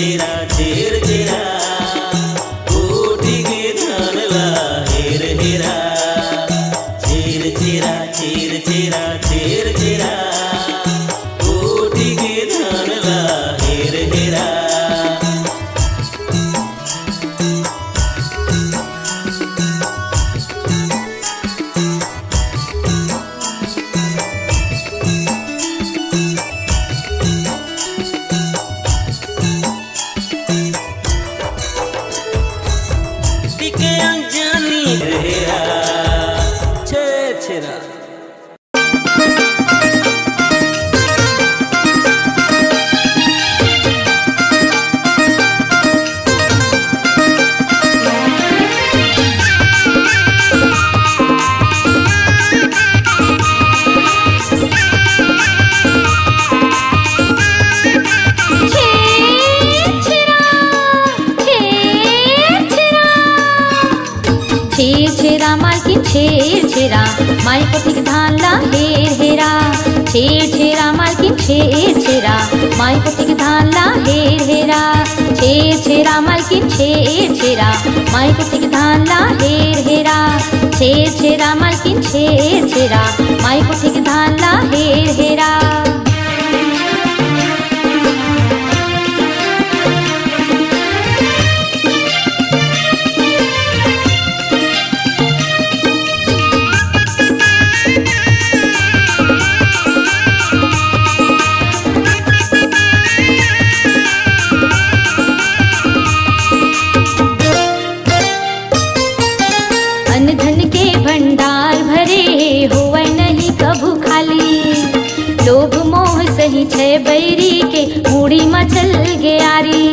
छेरा छेर छेरा कोठीगे धानला हेर हेरा छेर छेरा छेर छेरा छेर छेरा कोठीगे धानला हेर हेरा टिके अंजानी हेरा छेर छेरा छेरा मालकिन छेर छेरा माई पोथी के धान ला हेर हेरा छेर छेरा मालकिन छेर छेरा माई पोथी के धान ला हेर हेरा छेर छेरा मालकिन छेर छेरा माई पोथी के धान ला हेर हेरा छेर छेरा मालकिन छेर छेरा माई पोथी के धान ला हेर हेरा धन के भंडार भरे होवे नहीं कभू खाली लोभ मोह सही छे बैरी के मूड़ी मचल गयारी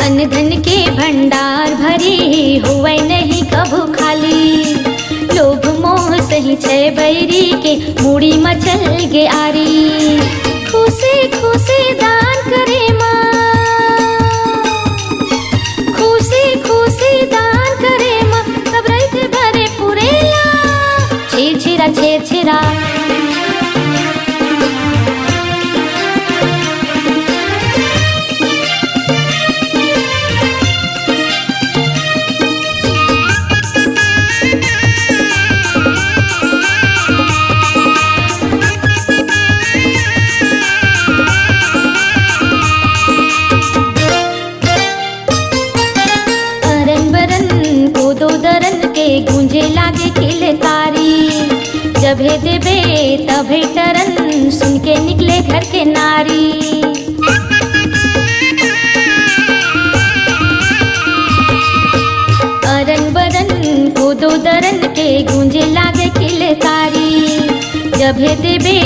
अन्न धन के भंडार भरे होवे नहीं कभू खाली लोभ मोह सही छे बैरी के मूड़ी मचल गयारी खुशी खुशी दान करे माँ खुशी दान करे माँ सब रहते भरे पुरेला छेर छेरा छेर छेरा गूंजे लागे किलकारी जभे देबे तभे टरन सुन के निकले घर के नारी अरन बरन को दो दरन के गूंजे लागे किलकारी जभे देबे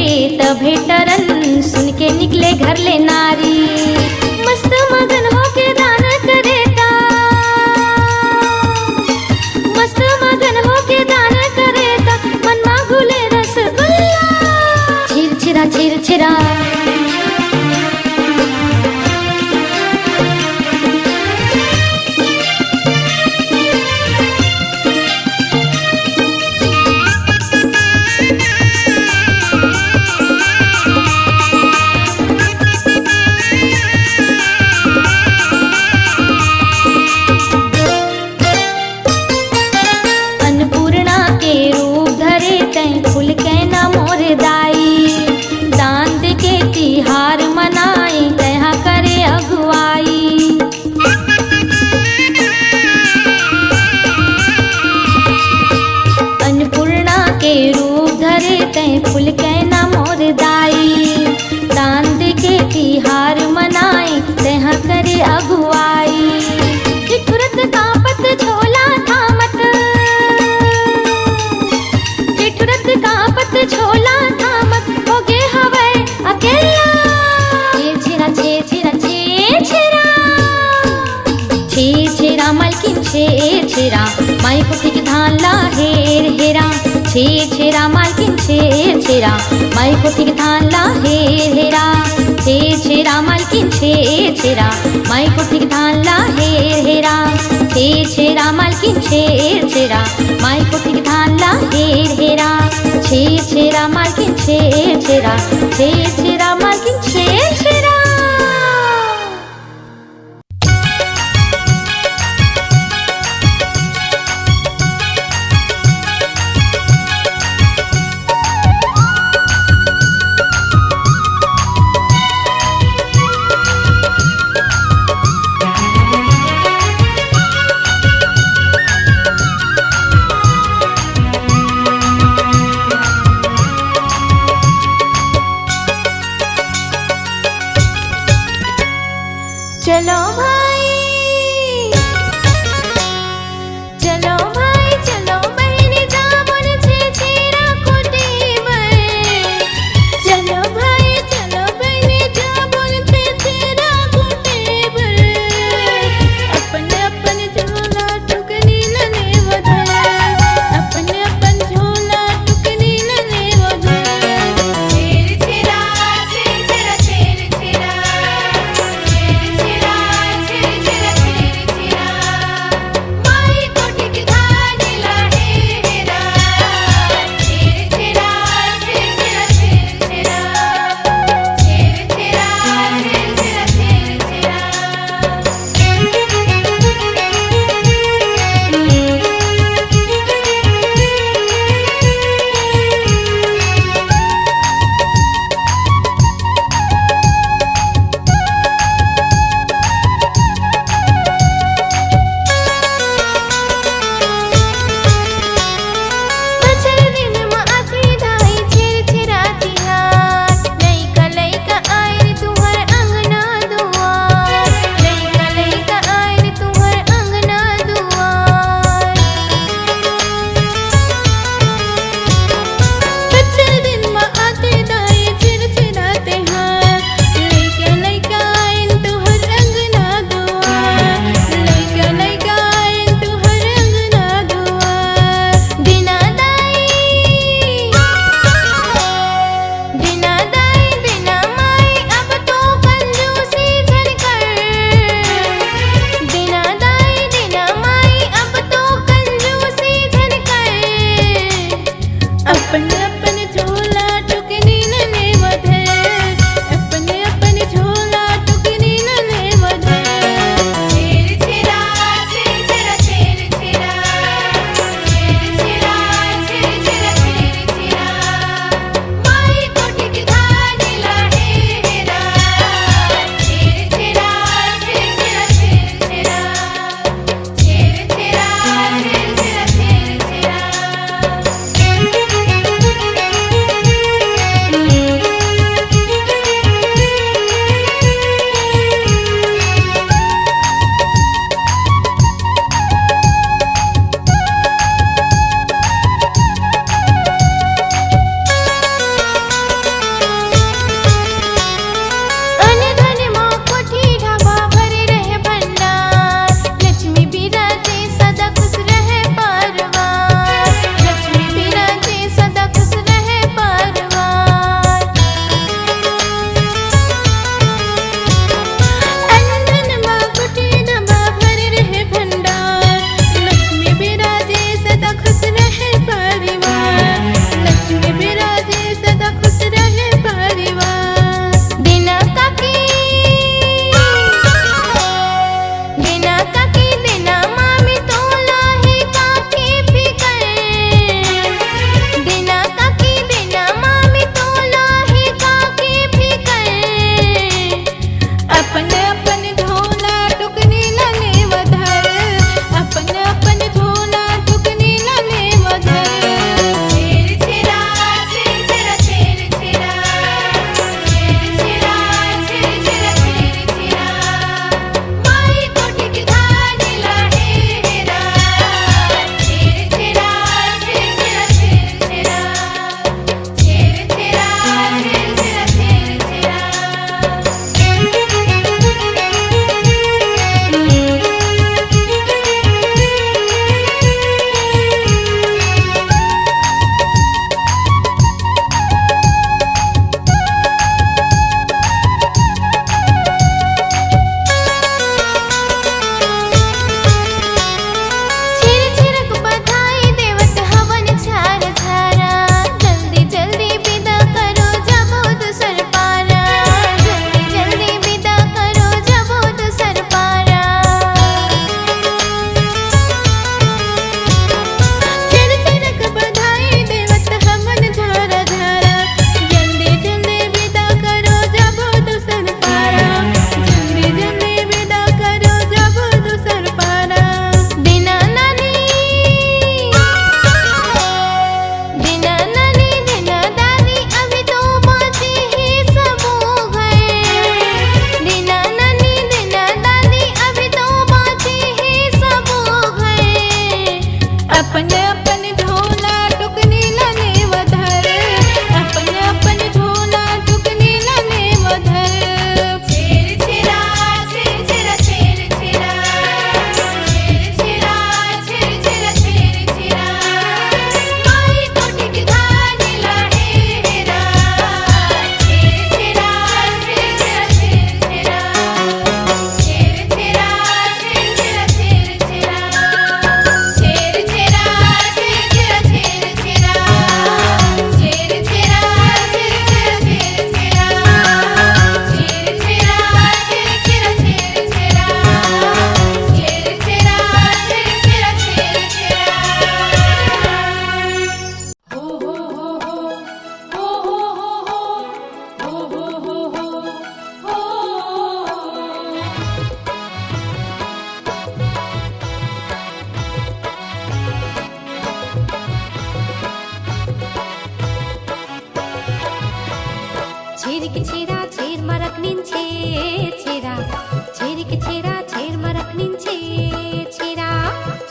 तभे टरन सुन के निकले घर ले नारी मस्त मगन होके दान करे मस्त मगन होके दान करे ता मन मा घुले रसगुल्ला छेर छेरा छेर छेरा फूल के ना मोर दाई दान दे के तिहार मनाई तहा करे अगुवाई अन्नपूर्णा के रूप धरे तय फूल के ना मोर दाई दान दे के तिहार मनाई तहा करे अगुवाई तुरंत कापत झोला थामत कापत झोला थामत होगे हवे अकेला छेर छेरा छेर छेरा छेर छेरा छेर छेरा मालकिन छेर छेरा माई पोथी के धान ला हेर हेरा छेर छेरा मालकिन छेर छेरा माई पोथी के धान ला हेर हेरा छेर छेरा मालकिन छेर छेरा माई पोथी के धान ला हेर हेरा ছেড়া মালকিন ছেড়া মাই কোটিক ধানলা হেরা ছেড়া মালকিন ছেড়া মালকিন ছেড়া चलो भाई चलो भाई चलो बहनी जामुन छेड़ा कुटीबर चलो भाई चलो बहनी जामुन छेड़ा कुटीबर अपन अपन झोला टुकनी लने वधर अपन अपन झोला टुकनी लने वधर छेड़ा छेड़ा छेड़ा छेड़ा छेड़ा छेड़ा छेरिक छेरा छेर मरकनिन छेरा छेरिक छेरा छेर मरकनिन छेरा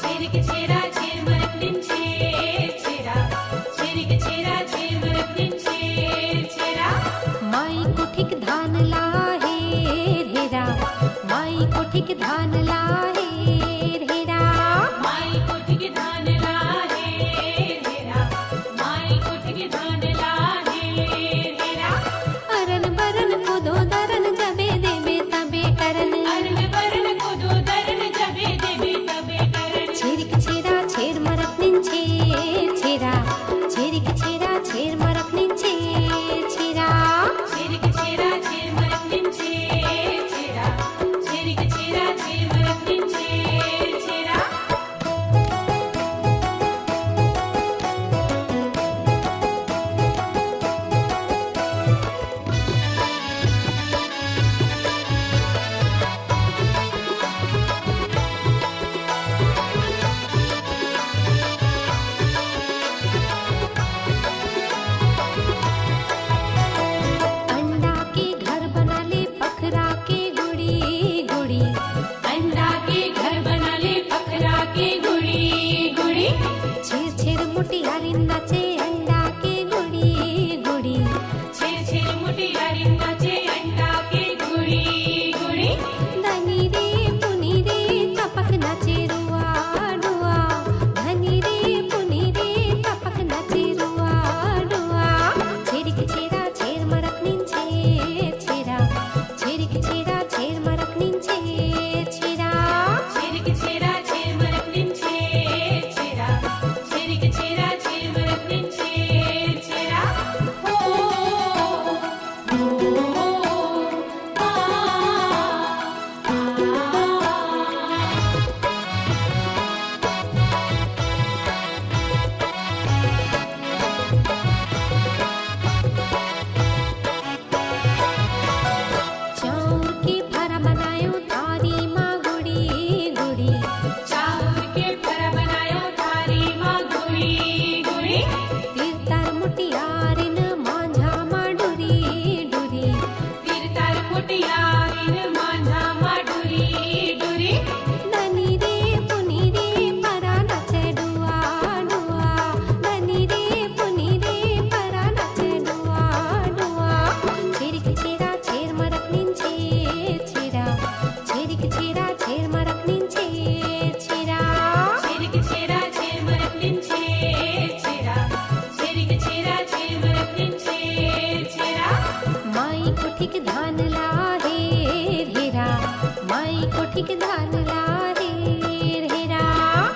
छेरिक छेरा छेर मरकनिन छेरा छेरिक छेरा छेर मरकनिन छेरा माई कोठिक धान ला हेरा माई कोठिक धान ला हेरा माई कोठिक धान ला हेरा माई कोठिक धान ला हेरा अरन बरन को दो दरन जबे देबे तबे करन अरन बरन को दो दरन जबे देबे तबे करन छेरिक छेरा छेर मरकनिन छेरा छेरिक छेरा छेर मरकनिन छेरा छेरिक छेरा छेर मरकनिन छेरा छेरिक छेरा छेर मरकनिन छेरा अंडा के घर बना ले पखरा के गुड़ी गुड़ी अंडा के घर बना ले पखरा के गुड़ी गुड़ी छेर छेर मुटियारी नाचे अंडा के गुड़ी गुड़ी छेर छेर मुटियारी नाचे अंडा के गुड़ी गुड़ी धनी रे पुनी रे तपक नाचे रुआ डुआ धनी रे पुनी रे तपक नाचे रुआ डुआ छेरिक छेरा छेर मरकनिन छेरा छेरिक छेरा छेर मरकनिन छेरा छेरिक छेरा छेर मरकनिन छेरा छेरिक छेरा छेर मरकनिन छेरा हो आ चाउर के फरा बनायो थारी माँ गुड़ी गुड़ी चाउर के फरा बनायो थारी माँ गुड़ी गुड़ी तीरतार मुटियारिन मांझा माँ डुरी डुरी तीरतार मुटियारिन मांझा माँ डुरी डुरी धनी रे पुनी रे परा नाचे डुआ डुआ धनी रे पुनी रे परा नाचे डुआ डुआ छेरिक छेरा छेर मरकनिन छेरा छेरिक छेरा छेर मरकनिन छेरा छेरिक छेरा छेर मरकनिन छेरा छेरिक छेरा छेर मरकनिन छेरा माई कोठिक धान ला हेरा माई कोठिक धान ला हेरा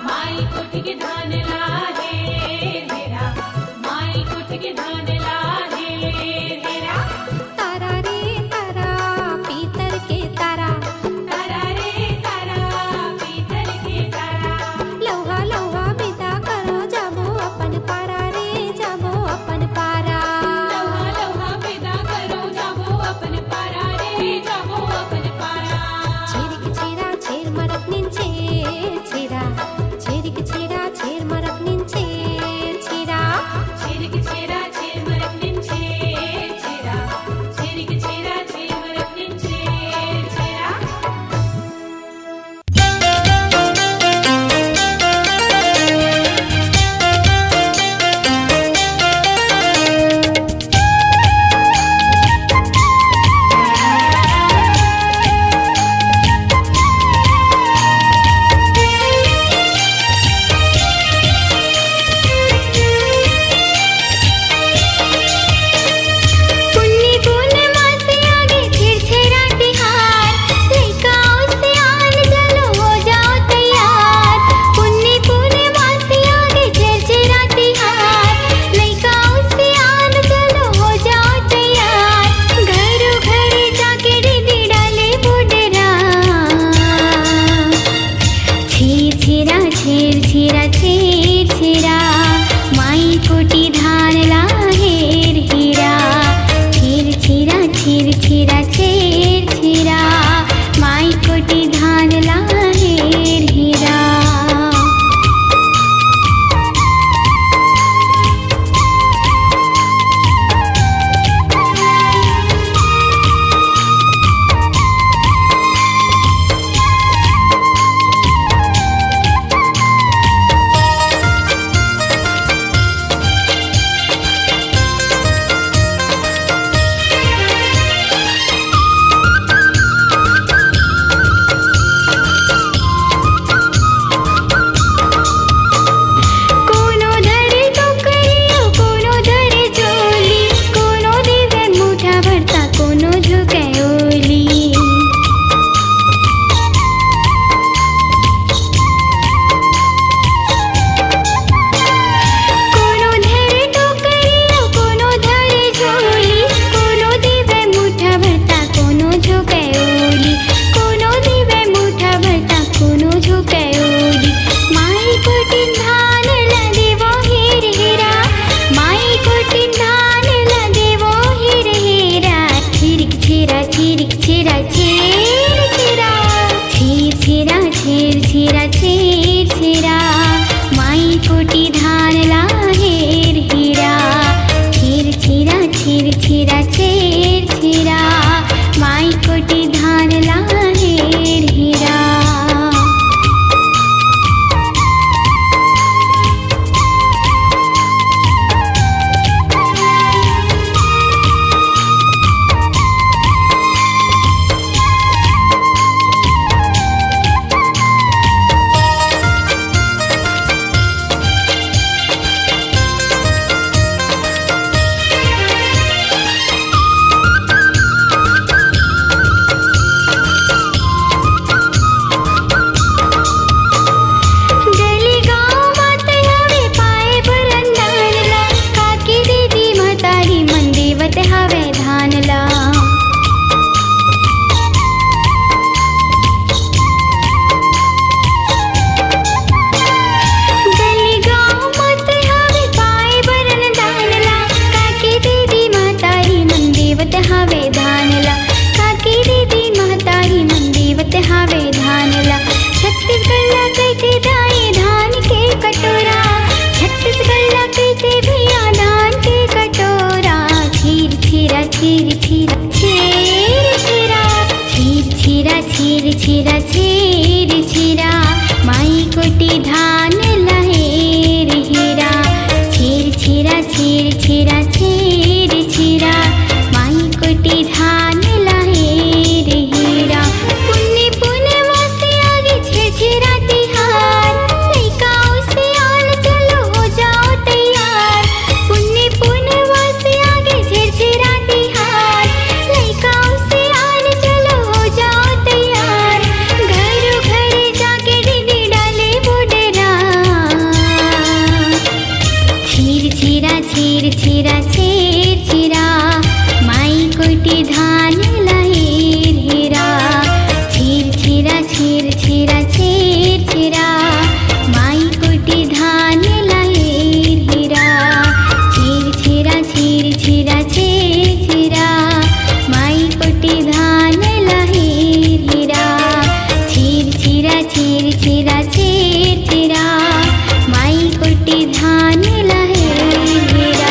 माई कोठिक धान ला हेरा माई कोठिक धान ला हेरा तारा रे तारा पीतर के तारा तारा रे तारा पीतर के तारा लौहा लौहा बिदा करो जाबो अपन पारा रे जाबो अपन पारा लौहा लौहा पैदा करो जाबो अपन पारा छेर छेरा छेर छेरा छेर छेरा छेर छेरा छेर छेरा माई कोटी धान लहेर हेरा छेर छेरा छेर छेरा छेर छेरा माई कोटी धान लहेर हेरा पुण्य पुण्य वासे आगे छेर छेरा तिहार लइकाओ से आल चलो हो जाओ तैयार पुण्य पुण्य वासे आगे छेर छेरा तिहार लइकाओ से आल चलो हो जाओ तैयार घरों घर जाके दीदी डाले बुडरा छेर छेरा छेर छेरा छेर छेरा माई कोटी धान लहेर हेरा छेर छेरा छेर छेरा छेर छेरा माई कोटी धान लहेर हेरा छेर छेरा छेर छेरा छेर छेरा माई कोटी धान लहेर हेरा छेर छेरा छेर छेरा छेर छेरा माई कोटी धान लहेर हेरा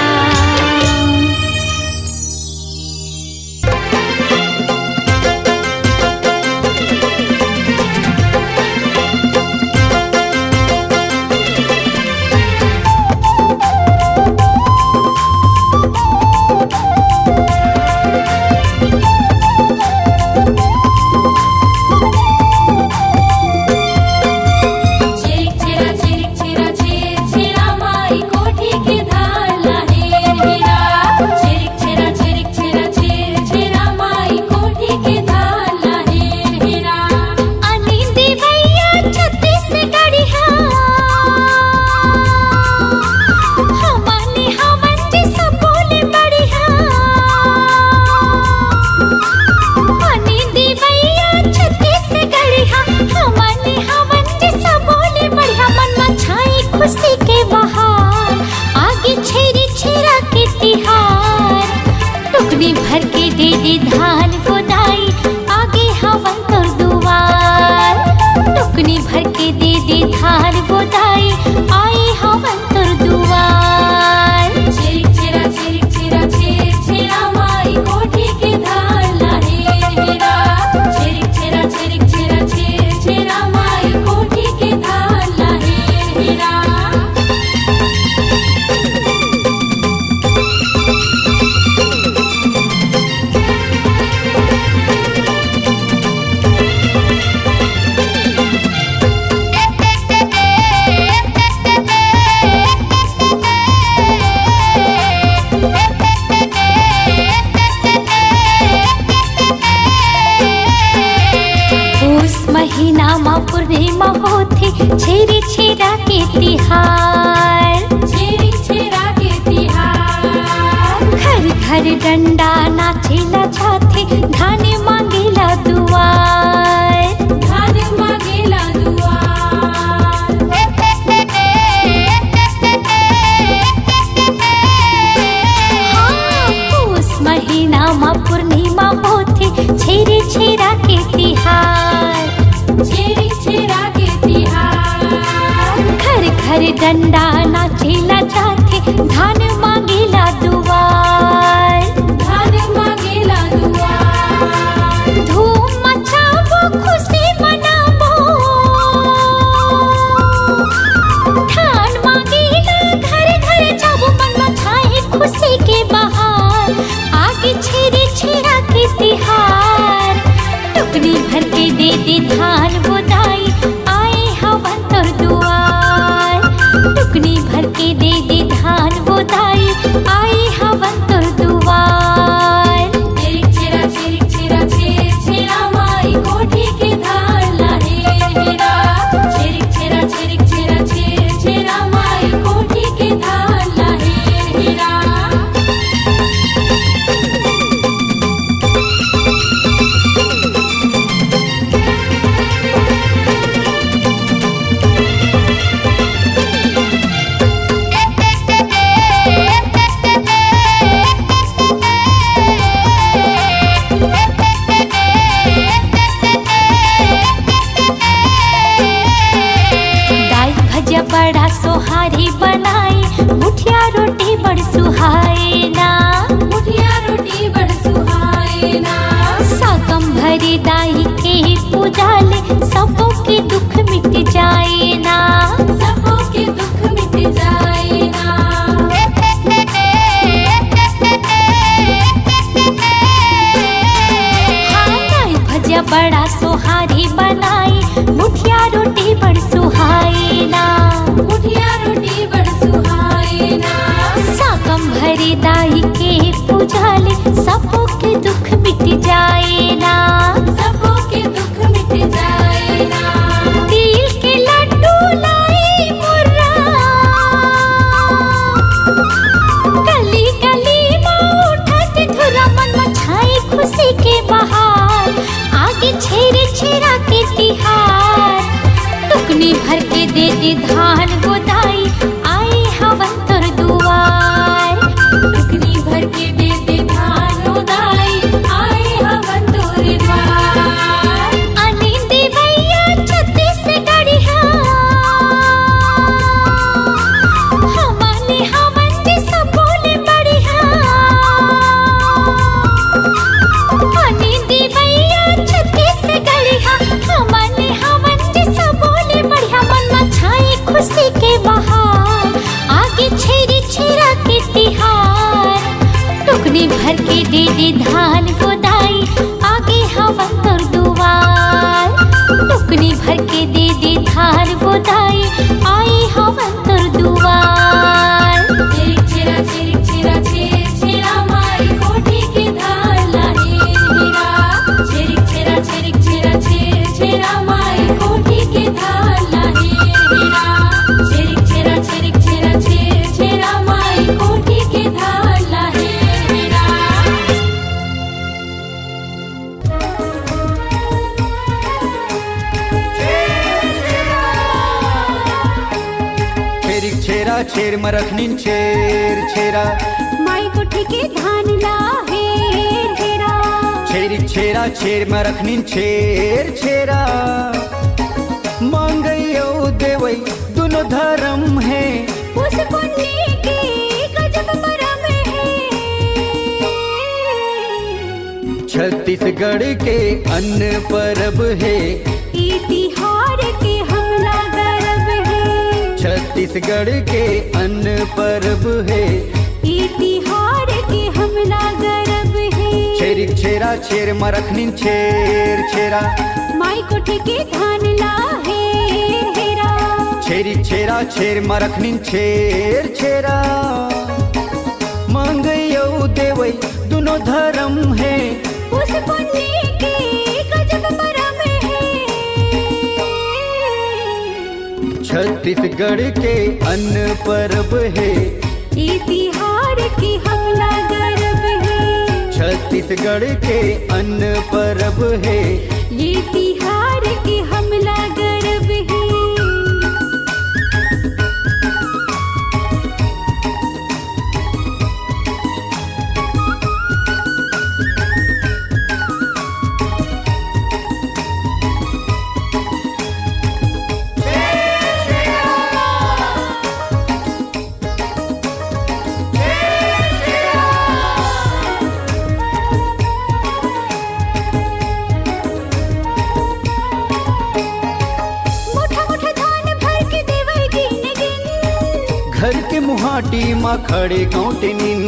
छिरिक छिरा छिरिक छिरा छिर छिरा माई कोठी के धान लहेर हेरा छिरिक छिरा छिर छिरा माई कोठी के धान लहेर हेरा अनि देवैया छत्तीसगढ़ी हमारे हवन जी सब बोले बढ़िया अनि देवैया छत्तीसगढ़ी हमारे हवन जी सब बोले बढ़िया मन में छाई खुशी के बहार आगे छेरी छेरा के तिहार टुकड़ी भर के दे दे धान बोदाई आगे हवन तोर दुआर टुकड़ी भर के दे दे धान बोदाई आई हवन तोर दुआर छिरिक छिरा छिर छिरा माई कोठी के धान लहेर हेरा छिरिक छिरा छिर छिरा माई कोठी के धान लहेर हेरा उस महीना मा पूर्णिमा होती छेरी छेरा के तिहार छिरिक छिरा के तिहार घर घर डंडा नाचेला छाथे धान मांगेला दुआर धान मांगेला दुआर हाँ उस महीना मा पूर्णिमा होती छेरी छेरा के तिहार छिरिक छिरा के तिहार घर घर डंडा नाचेला छाथे धान मांगेला दुआर धान मांगेला दुआर धूम मचाबो खुशी मनाबो धान मांगेला घर घर जाबो मन में छाए खुशी के बहार आगे छेरी छेरा के तिहार टुकड़ी भर के दे दे धान बोदाई आए हवन तोर दुआर टुकड़ी भर के दे दे धान बोदाई आए हवन तोर दुआर छिरिक छिरा छिर छिरा माई कोठी के धान लहेर हेरा छिरिक छिरा छिर छिरा माई कोठी के धान लहेर हेरा बड़ा सोहारी बनाई, मुठिया रोटी बड़ सुहाई ना। मुठिया रोटी बड़ सुहाए ना। साकम भरी दाई के पूजाले, सबों के दुख मिट जाए ना। सबों के दुख मिट जाए ना। तिल के लड्डू लाई मुर्रा, गली गली में उठत धुरा, मन में छाई खुशी के बहार। आगे छेरे छेरा के तिहार, टुकनी भर के दे दे धान गोदाई, आए हवन तोर दुआर। टुकनी भर के दे दे धान उदाई, आए हवन तोरे द्वार। अने देवैया छत्तीसगढ़िया, हमने हवन जे सब बोले बढ़िया। अने देवैया छत्तीसगढ़िया, हमने हवन जे सब बोले बढ़िया। मन में छाई खुशी के बहार, आगे छेरी छेरा के तिहार। टुकनी भर के दे दे धान गोदाई, आगे हवन तोर दुआर। टुकनी भर के दे दे धान गोदाई, आए हवन तोर दुआर। छिरिक छिरा छिरिक छिरा छिर छिरा, माई कोठी के धान लाहे हीरा। छिरिक छिरा छिरिक छिरा छिर छिरा, माई कोठी के धान लाहे हीरा। छिरिक छिरा छिरिक छिरा छिर छिरा, माई कोठी के धान लाहे हीरा। छेरिक छेरा छेर मरखनिन छेर छेरा, माई कोठी के धान लाहे हेरा। छेरिक छेरा छेर मरखनिन छेर छेरा। मांगैयो देवै दोनों धर्म है, उस पुण्य के गजब परम है। छत्तीसगढ़ के अन्न परब है, ई तिहार के हमला गर्व है। छत्तीसगढ़ के अन्न परब है। ई तिहार के हमला गर्व है। छेरिक छेरा छेर मरखनिन छेर छेरा, माई कोठी के धान लाहे हेरा। छेरिक छेरा छेर मरखनिन छेर छेरा। मांगैयो देवै दोनों धर्म है, उस पुण्य के गजब परम है। छत्तीसगढ़ के अन्न परब है। ई तिहार के हमला गर्व है। छत्तीसगढ़ के अन्न परब है। ये तिहार के हमला गर्व है। मोटा मोटा धान भर के देवै गिन गिन, घर के मुहाटी माँ खड़े कौटनिन।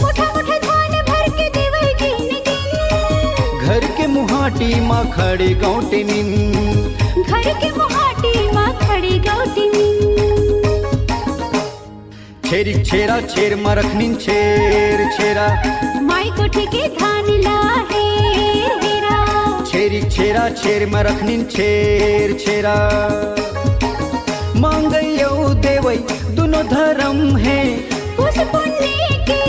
मोटा मोटा धान भर के देवै गिन गिन। घर के मुहाटी माँ खड़े कौटनिन। घर के मुहाटी माँ खड़ी गौटिनी। छेरिक छेरा छेर मरखनिन छेर छेरा, माई कोठी के धान लाहे हेरा। छेरिक छेरा छेर मरखनिन छेर छेरा। मांगैयो देवै दोनों धर्म है, उस पुण्य के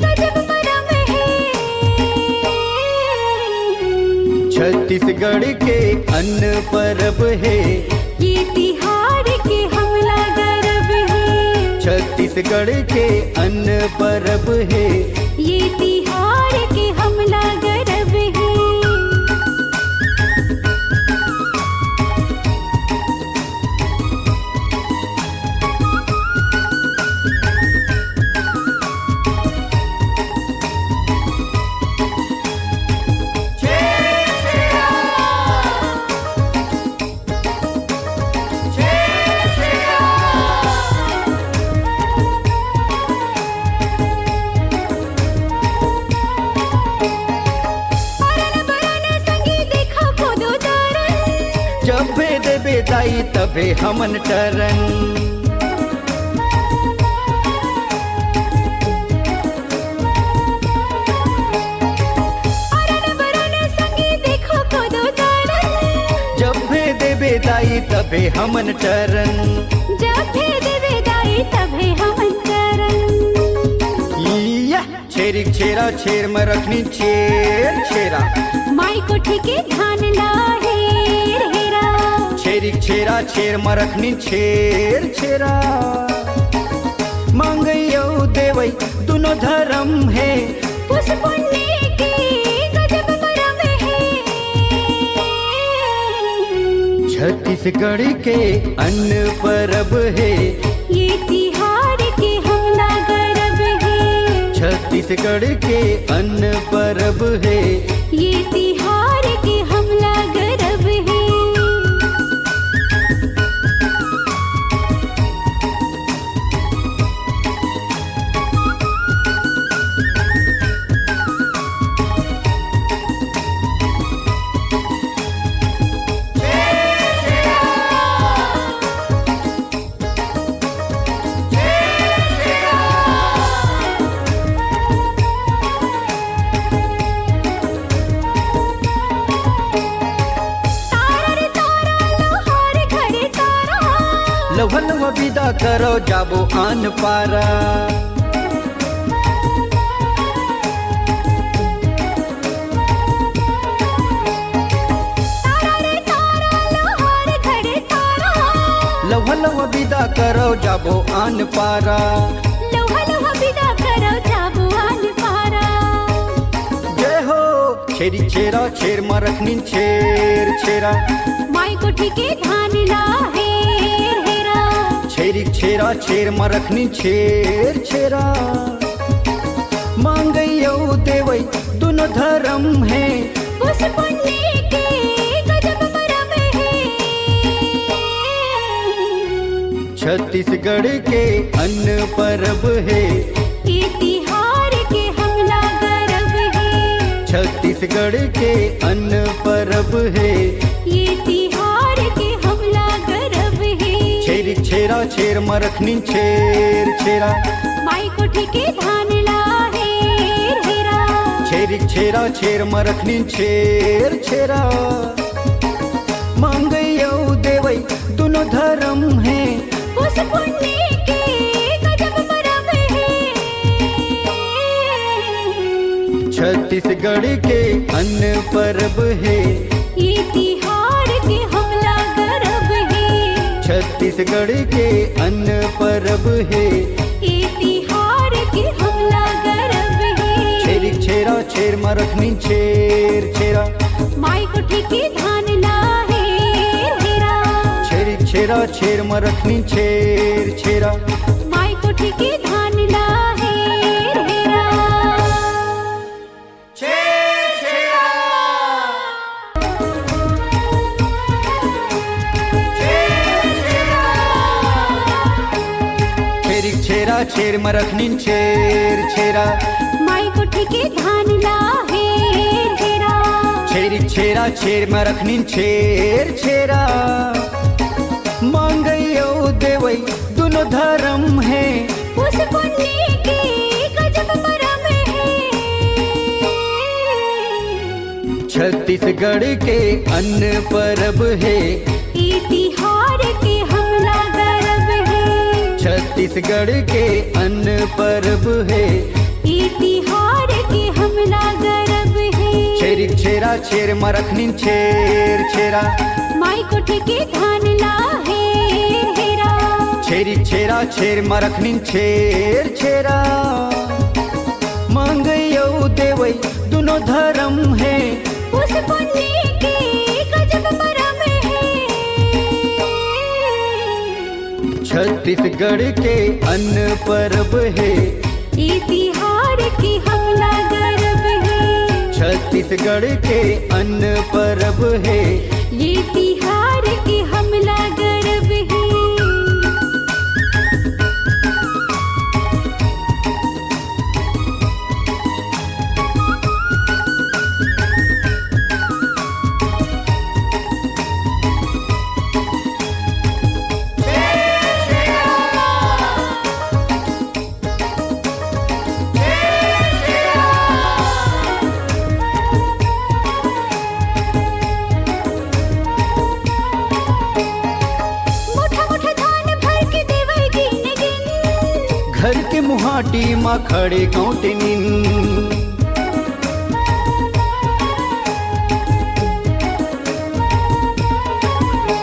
गजब परम है। छत्तीसगढ़ के अन्न परब है। ये तिहार के हमला गर्व है। छत्तीसगढ़ के अन्न परब है। ये तिहार के हमला गर्व है। तबे हमन टरन। जब भे देवे दाई तबे हमन टरन। जब भे देवे दाई तबे हमन टरन। छेरिक छेरा छेर में रखनी छेर छेरा, माई कोठी के धान ला हेर हेरा। छेरिक छेरा छेर में रखनी छेर छेरा। मांगयो देवई दोनों धर्म है, उस पुण्य के गजब मरम है। छत्तीसगढ़ के अन्न परब है, ये तिहार के हमला गरब है। छत्तीसगढ़ के अन्न परब है, ये तिहार के हमला गरब है। लवन विदा करो जाबो आन पारा। लवन विदा करो जाबो आन पारा। विदा करो जाबो आन पारा। जय हो छेरी छेरा छेर में रखनी छेर छेरा, माई कोठी के धान ला हेर हेरा। छेरिक छेरा छेर में रखनी छेर छेरा। मांगयो देवई दोनों धर्म है, उस पुण्य के गजब मरम है। छत्तीसगढ़ के अन्न परब है, ये तिहार के हमला गरब है। छत्तीसगढ़ के अन्न परब है, ये तिहार के हमला गरब है। छेरिक छेरा छेर में रखनी छेर छेरा, माई कोठी के धान ला हेर हेरा। छेरिक छेरा छेर में रखनी छेर छेरा। मांगयो देवई दोनों धर्म है, उस पुण्य के गजब मरम है। छत्तीसगढ़ के अन्न परब है, ये तिहार के हमला गरब है। छत्तीसगढ़ के अन्न परब है, ये तिहार के हमला गरब है। छेरिक छेरा छेर में रखनी छेर छेरा, माई कोठी के धान ला हेर हेरा। छेरिक छेरा छेर में रखनी छेर छेरा। माई कोठी के धान ला हेर हेरा। छेरिक छेरा छेर में रखनी छेर छेरा, माई कोठी के धान ला हेर हेरा। छेरिक छेरा छेर में रखनी छेर छेरा। मांगयो देवई दोनों धर्म है, उस पुण्य के गजब मरम है। छत्तीसगढ़ के अन्न परब है, ये तिहार के हमला गरब है। छत्तीसगढ़ के अन्न परब है, ये तिहार के हमला गरब है। छेरिक छेरा छेर में रखनी छेर छेरा, माई कोठी के धान ला हेर हेरा। छेरिक छेरा छेर में रखनी छेर छेरा। मांगयो देवई दोनों धर्म है, उस पुण्य के गजब मरम है। छत्तीसगढ़ के अन्न परब है, ये तिहार के हमला गरब है। छत्तीसगढ़ के अन्न परब है, ये तिहार के हमला गरब है। घर के मुहाटी माँ खड़े कौटनिन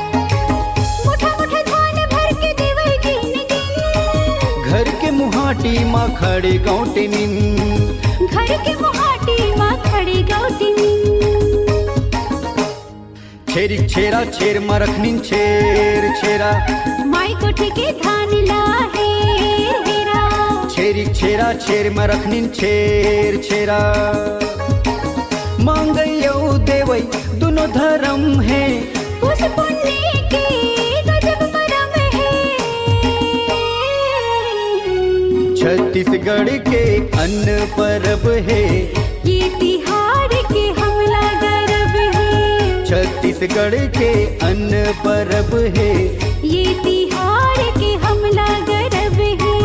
मुठा मुठा धान भर के देवई गिन गिन घर के मुहाटी माँ खड़े कौटनिन घर के मुहाटी माँ खड़ी गौटिनी छेरी छेरा छेर माँ रखनिन छेर छेरा माई कोठी के धान ला हेर हेरा छेरी छेरा छेर माँ रखनिन छेर छेरा मांगयो देवई दोनों धर्म है उस पुण्य के गजब मरम है छत्तीसगढ़ के अन्न परब है ये तिहार के हमला गर्व है छत्तीसगढ़ के अन्न परब है ये तिहार के हमला गर्व है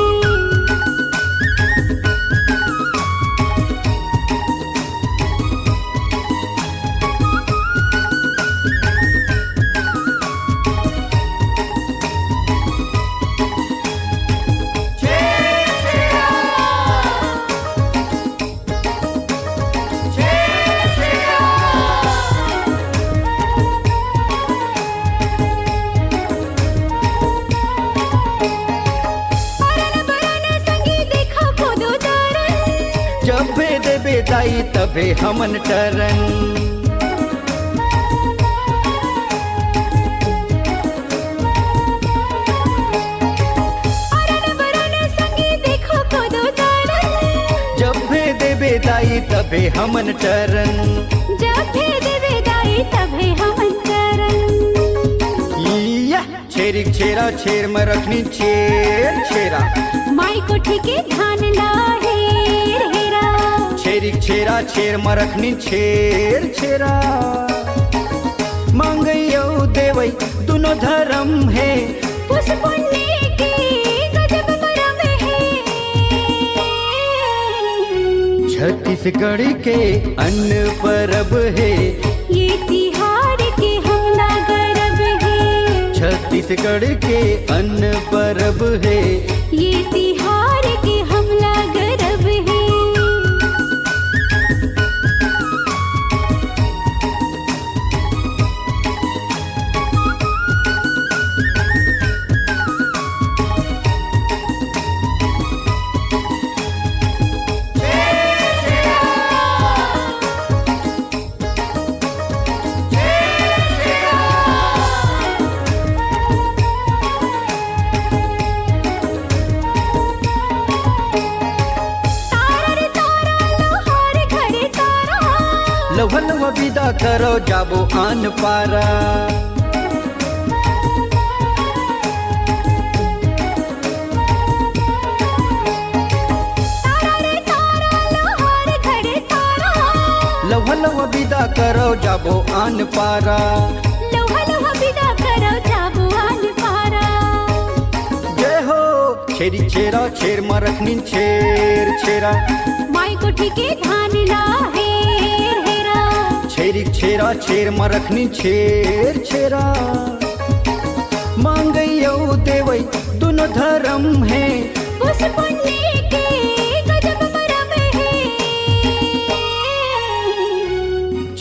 जब दे बेदाई तबे हमन टरन जब दे बेदाई तबे हमन टरन जब भेद विदाई तभे हमन करन या छेरी छेरा छेर में रखनी छेर छेरा माई कोठी के धान ला हेर हेरा छेरी छेरा छेर में रखनी छेर छेरा मांगयो देवई दोनों धर्म है उस पुण्य के गजब मरम है छत्तीसगढ़ के अन्न परब है ये तिहार के हमला गर्व है छत्तीसगढ़ के अन्न परब है ये तिहार के हमला गर्व है तारा रे तारा लोहार घरे तारा लवह लवह विदा करो जाबो आन पारा तारा रे तारा लोहार घरे तारा लवह लवह विदा करो जाबो आन पारा लोहा लोहा विदा करो जाबुआन पारा जय हो छेरी छेरा छेर में रखनी छेर छेरा माई कोठी के धान ला हेर हेरा छेरी छेरा छेर में रखनी छेर छेरा मांगयो देवई दोनों धर्म है उस पुण्य के गजब मरम है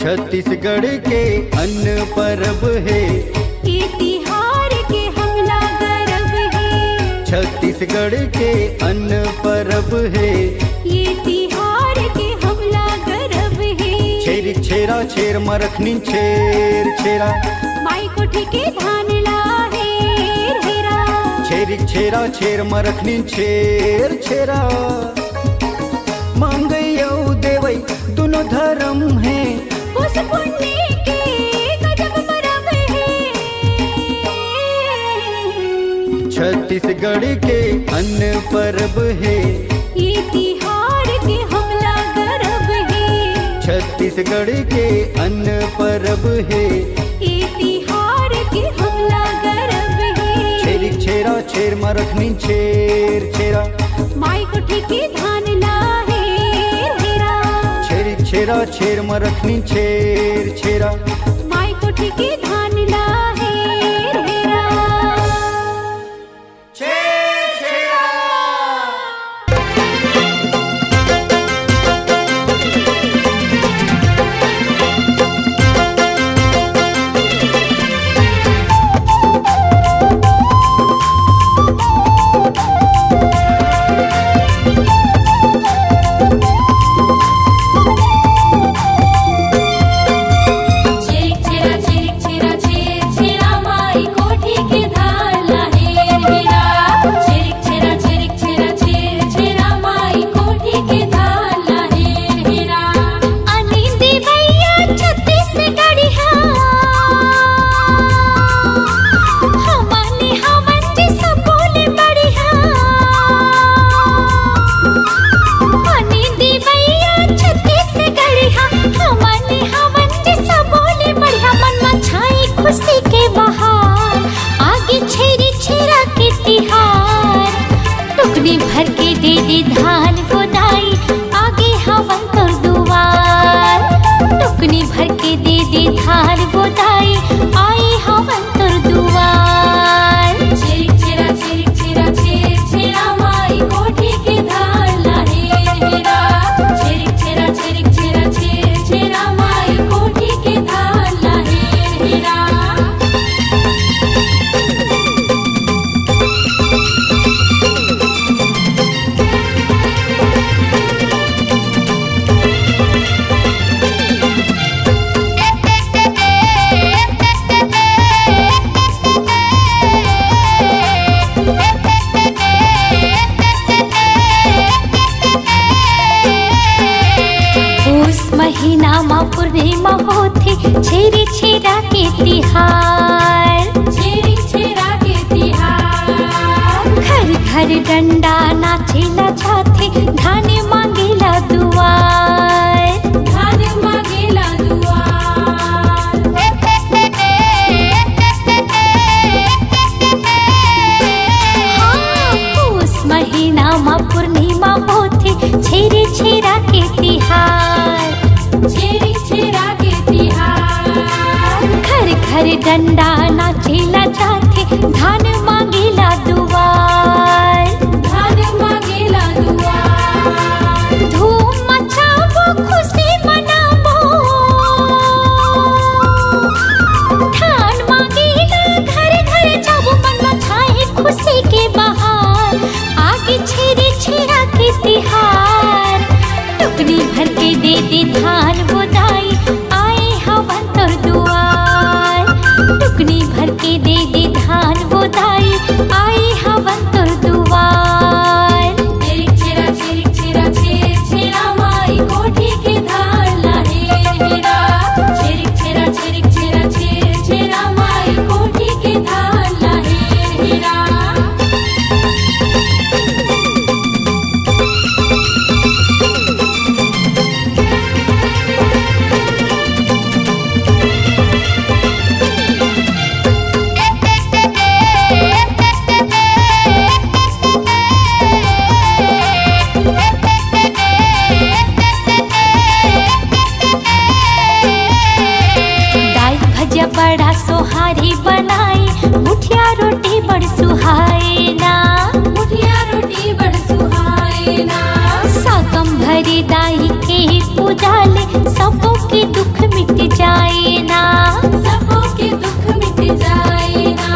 छत्तीसगढ़ के अन्न परब है ये तिहार के हमला गर्व है छत्तीसगढ़ के अन्न परब है ये तिहार के हमला गर्व है छेरी छेरा छेर में रखनी छेर छेरा माई कोठी के धान ला हेर हेरा छेरी छेरा छेर में रखनी छेर छेरा मांगयो देवई दोनों धर्म है उस पुण्य के गजब मरम है छत्तीसगढ़ के अन्न परब है ये तिहार के हमला गर्व है छत्तीसगढ़ के अन्न परब है ये तिहार के हमला गर्व है छेरी छेरा छेर में रखनी छेर छेरा माई कोठी के धान ला हेर हेरा छेरी छेरा छेर में रखनी छेर छेरा माई कोठी के धान ला हेर हेरा छेर छेरा भर के दे दे धान बोदाई आगे हवन तोर दुआर। टुकनी भर के दे दे धान बोदाई आई हवन तोर दुआर। छिरिक छिरा छिरिक छिरा छेर छेरा माई कोठी के धान ला हेर हेरा। छिरिक छिरा छिरिक छिरा छेर छेरा माई कोठी के धान ला हेर हेरा। उस महीना मा पूर्णिमा होती छेरी छेरा के तिहार। छिरिक छिरा के तिहार। घर घर डंडा नाचेला जाथे धान मांगेला दुआर। धान मांगेला दुआर। हाँ, उस महीना मा पूर्णिमा होती छेरी छेरा के तिहार। छिरिक छिरा के तिहार। घर घर डंडा नाचेला जाथे धान मांगेला दुआर। धान मांगेला दुआर। धूम मचाबो खुशी मनाबो धान मांगेला घर घर जाबो मन मचाए खुशी के बहार। आगे छेरी छेरा के तिहार। टुकनी भर के दे दे धान बोदाई आए हवन तोर दुआर। टुकनी भर के दे दे धान बोदाई आए हवन तोर दुआर। छिरिक छिरा छिरिक छिरा छेर छेरा माई कोठी के धान ला हेर हेरा। छिरिक छिरा छिरिक छिरा छेर छेरा माई कोठी के धान ला हेर हेरा। दाल भजिया बड़ा सोहारी बनाई मुठिया रोटी बड़ सुहाए ना। मुठिया रोटी बड़ सुहाए ना। साकम भरी दाई के पूजा ले सबों के दुख मिट जाए ना। सबों के दुख मिट जाए ना।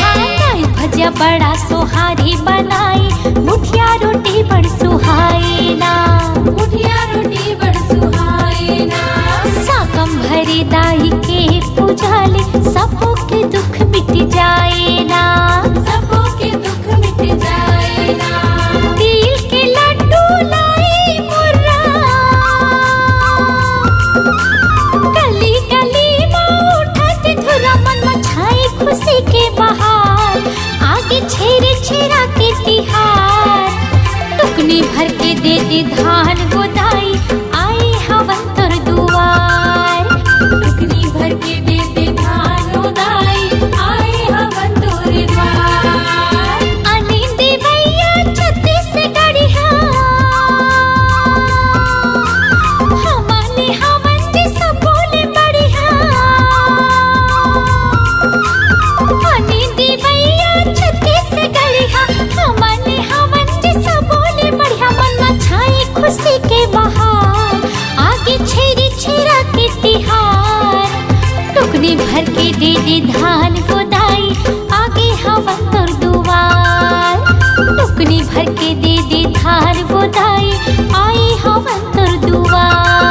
हाँ, दाल भजिया बड़ा सोहारी बनाई मुठिया रोटी बड़ सुहाए ना। मुठिया रोटी बड़ सुहाए ना। साकम भरी दाई के पूजा ले सबों के दुख मिट जाए ना। सबों के दुख मिट जाए ना। तिल के लड्डू लाई मुर्रा गली गली में उठत धुरा मन मचाए खुशी के बहार। आगे छेरे छेरा के तिहार। टुकनी भर के दे दे धान बोदाई आए हवन तोर दुआर। टुकनी भर के दे दे धान उदाई आए हवन तोर द्वार। अनी देवैया छत्तीसगढ़िया हमने हवन जी सब बोले बढ़िया। अनी देवैया छत्तीसगढ़िया हमने हवन जी सब बोले बढ़िया। मन मचाए खुशी के बहार। आगे छेरी छेरा के तिहार। टुकनी भर के दे दे धान बोदाई आगे हवन तोर दुआर। टुकनी भर के दे दे धान बोदाई आई हवन तोर दुआर।